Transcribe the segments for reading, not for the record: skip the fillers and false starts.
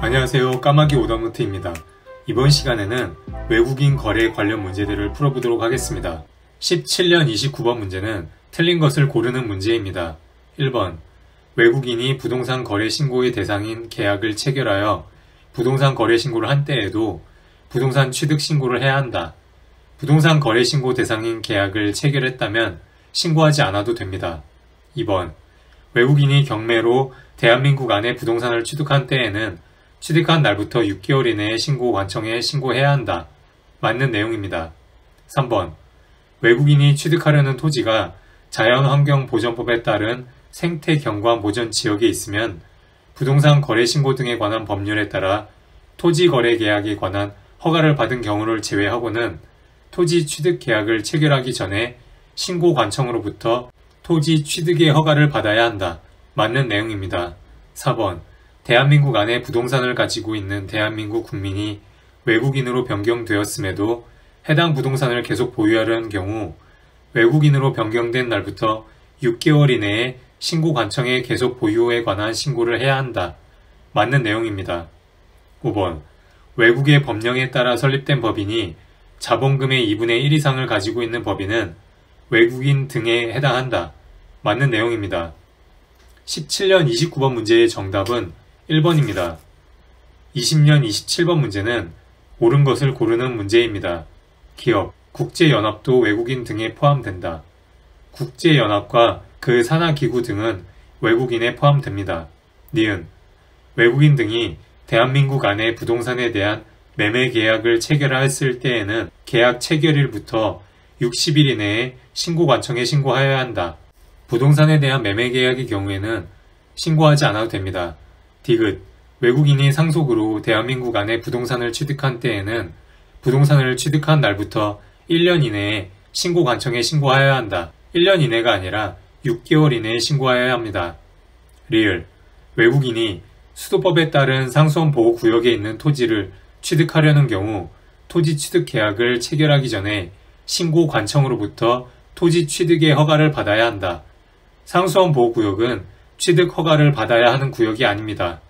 안녕하세요. 까마귀 오답노트입니다. 이번 시간에는 외국인 거래 관련 문제들을 풀어보도록 하겠습니다. 17년 29번 문제는 틀린 것을 고르는 문제입니다. 1번 외국인이 부동산 거래 신고의 대상인 계약을 체결하여 부동산 거래 신고를 한 때에도 부동산 취득 신고를 해야 한다. 부동산 거래 신고 대상인 계약을 체결했다면 신고하지 않아도 됩니다. 2번 외국인이 경매로 대한민국 안에 부동산을 취득한 때에는 취득한 날부터 6개월 이내에 신고관청에 신고해야 한다. 맞는 내용입니다. 3번 외국인이 취득하려는 토지가 자연환경보전법에 따른 생태경관보전 지역에 있으면 부동산 거래 신고 등에 관한 법률에 따라 토지 거래 계약에 관한 허가를 받은 경우를 제외하고는 토지 취득 계약을 체결하기 전에 신고관청으로부터 토지 취득의 허가를 받아야 한다. 맞는 내용입니다. 4번 대한민국 안에 부동산을 가지고 있는 대한민국 국민이 외국인으로 변경되었음에도 해당 부동산을 계속 보유하려는 경우 외국인으로 변경된 날부터 6개월 이내에 신고관청에 계속 보유에 관한 신고를 해야 한다. 맞는 내용입니다. 5번 외국의 법령에 따라 설립된 법인이 자본금의 2분의 1 이상을 가지고 있는 법인은 외국인 등에 해당한다. 맞는 내용입니다. 17년 29번 문제의 정답은 1번입니다. 20년 27번 문제는 옳은 것을 고르는 문제입니다. 기업, 국제연합도 외국인 등에 포함된다. 국제연합과 그 산하기구 등은 외국인에 포함됩니다. 니은, 외국인 등이 대한민국 안에 부동산에 대한 매매 계약을 체결했을 때에는 계약 체결일부터 60일 이내에 신고관청에 신고하여야 한다. 부동산에 대한 매매 계약의 경우에는 신고하지 않아도 됩니다. 디귿, 외국인이 상속으로 대한민국 안에 부동산을 취득한 때에는 부동산을 취득한 날부터 1년 이내에 신고관청에 신고하여야 한다. 1년 이내가 아니라 6개월 이내에 신고하여야 합니다. 리을, 외국인이 수도법에 따른 상수원 보호구역에 있는 토지를 취득하려는 경우 토지 취득 계약을 체결하기 전에 신고관청으로부터 토지 취득의 허가를 받아야 한다. 상수원 보호구역은 취득 허가를 받아야 하는 구역이 아닙니다.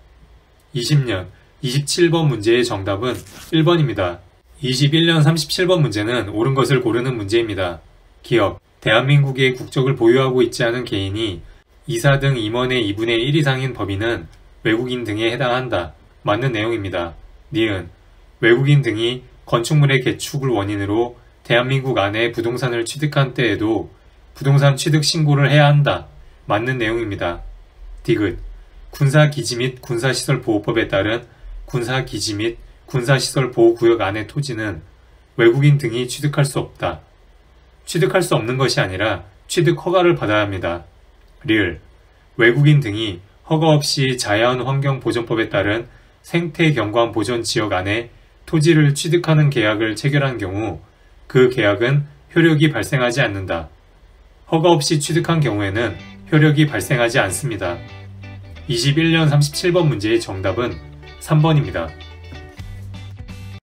20년 27번 문제의 정답은 1번입니다. 21년 37번 문제는 옳은 것을 고르는 문제입니다. 기업, 대한민국의 국적을 보유하고 있지 않은 개인이 이사 등 임원의 2분의 1 이상인 법인은 외국인 등에 해당한다. 맞는 내용입니다. 니은, 외국인 등이 건축물의 개축을 원인으로 대한민국 안에 부동산을 취득한 때에도 부동산 취득 신고를 해야 한다. 맞는 내용입니다. 디귿, 군사기지 및 군사시설보호법에 따른 군사기지 및 군사시설보호구역 안의 토지는 외국인 등이 취득할 수 없다. 취득할 수 없는 것이 아니라 취득 허가를 받아야 합니다. 리을, 외국인 등이 허가 없이 자연환경보전법에 따른 생태경관보전지역 안에 토지를 취득하는 계약을 체결한 경우 그 계약은 효력이 발생하지 않는다. 허가 없이 취득한 경우에는 효력이 발생하지 않습니다. 21년 37번 문제의 정답은 3번입니다.